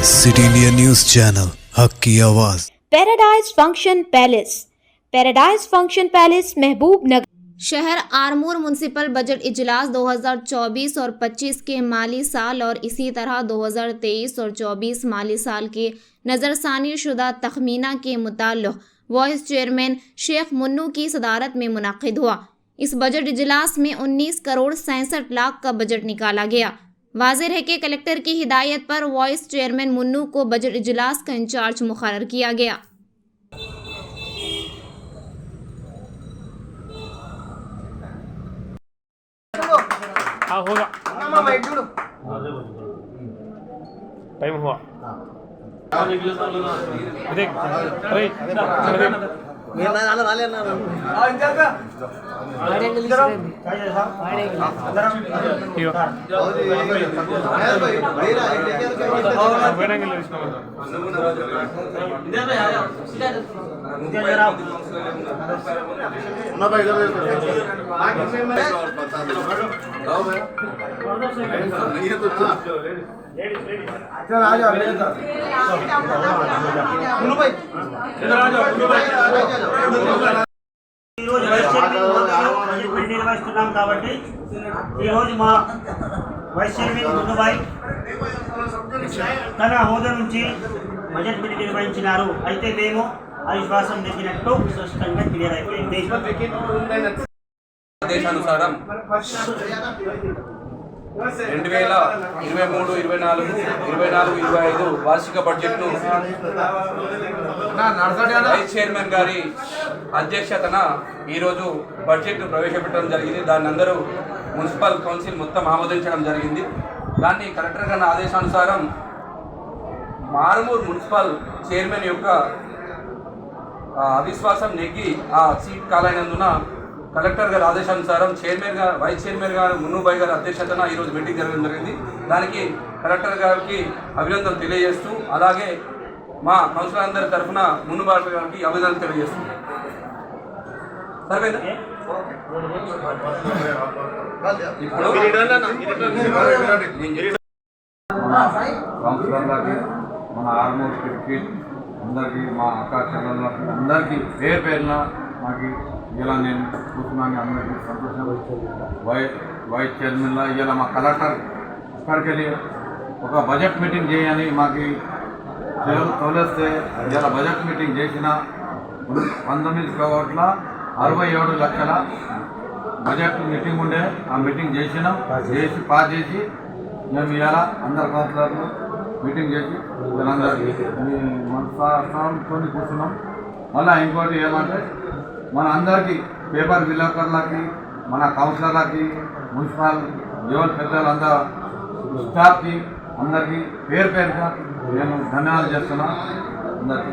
City India news channel हक की आवाज़। Paradise function palace. Paradise function palace महबूब नगर शहर आरमूर म्युनिसिपल बजट इजलास 2024 और 25 के माली साल और इसी तरह 2023 और 24 माली साल के नज़रसानी शुदा तखमीना के मुताल्लिक़ वाइस चेयरमैन शेख मुन्नू की सदारत में मुनाकिद हुआ। इस बजट इजलास में 19 करोड़ 67 लाख का बजट निकाला गया। वाज़ेह है कि कलेक्टर की हिदायत पर वाइस चेयरमैन मुन्नू को बजट इजलास का इंचार्ज मुकर्रर किया गया। हाँ होगा टाइम हुआ देख अरे चल आ जाओ నిర్వహిస్తున్నాం కాబట్టి ఈ రోజు మా వైస్ చైర్మన్ మున్నుభాయ్ తన హోదా నుంచి బడ్జెట్ మీటింగ్ నిర్వహించినారు. అయితే మేము అవిశ్వాసం నెగ్గినట్టు స్పష్టంగా క్లియర్ అయిపోయింది. ఆదేశానుసారం 2023-24-25 వార్షిక బడ్జెట్ను వైస్ చైర్మన్ గారి అధ్యక్షతన ఈరోజు బడ్జెట్ను ప్రవేశపెట్టడం జరిగింది. దాన్ని అందరూ మున్సిపల్ కౌన్సిల్ మొత్తం ఆమోదించడం జరిగింది. దాన్ని కలెక్టర్ గారి ఆదేశానుసారం ఆర్మూర్ మున్సిపల్ చైర్మన్ యొక్క అవిశ్వాసం నెగ్గి ఆ సీట్ ఖాళైనందున కలెక్టర్ గారి ఆదేశానుసారం వైస్ చైర్మన్ గారు మున్నుభాయ్ గారి అధ్యక్షతన ఈరోజు మీటింగ్ జరగడం జరిగింది. దానికి కలెక్టర్ గారికి అభినందనలు తెలియజేస్తూ అలాగే మా కౌన్సిలర్ అందరి తరఫున మున్నుభాయ్ గారికి అభినందనలు తెలియజేస్తుంది. సరిపోయిందా? ఇప్పుడు కౌన్సిలర్లకి మన ఆర్మూర్ క్రికెట్ అందరికీ మా అక్క చెల్లెళ్ళకి అందరికీ పేరు పేరున మాకు ఇలా నేను కూర్చున్నాను. అందరికీ సంతోషం. వైస్ చైర్మన్లో ఇలా మా కలెక్టర్ ఇక్కడికి వెళ్ళి ఒక బడ్జెట్ మీటింగ్ చేయని మాకు తోలేస్తే ఇలా బడ్జెట్ మీటింగ్ చేసిన 19,67,00,000 బడ్జెట్ మీటింగ్ ఉండే. ఆ మీటింగ్ చేసినాం, పాస్ చేసి మేము ఇవాళ అందరు కౌన్సిలర్లు మీటింగ్ చేసి వీళ్ళందరికీ మనతో కూర్చున్నాం. మళ్ళీ ఇంకోటి ఏమంటే మన అందరికీ పేపర్ విలేకరులకి మన కౌన్సిలర్లకి మున్సిపల్ లెవెల్ పెద్దలందరూ స్టాఫ్కి అందరికీ పేరు పేరుగా నేను ధన్యవాదాలు చేస్తున్నాను అందరికీ.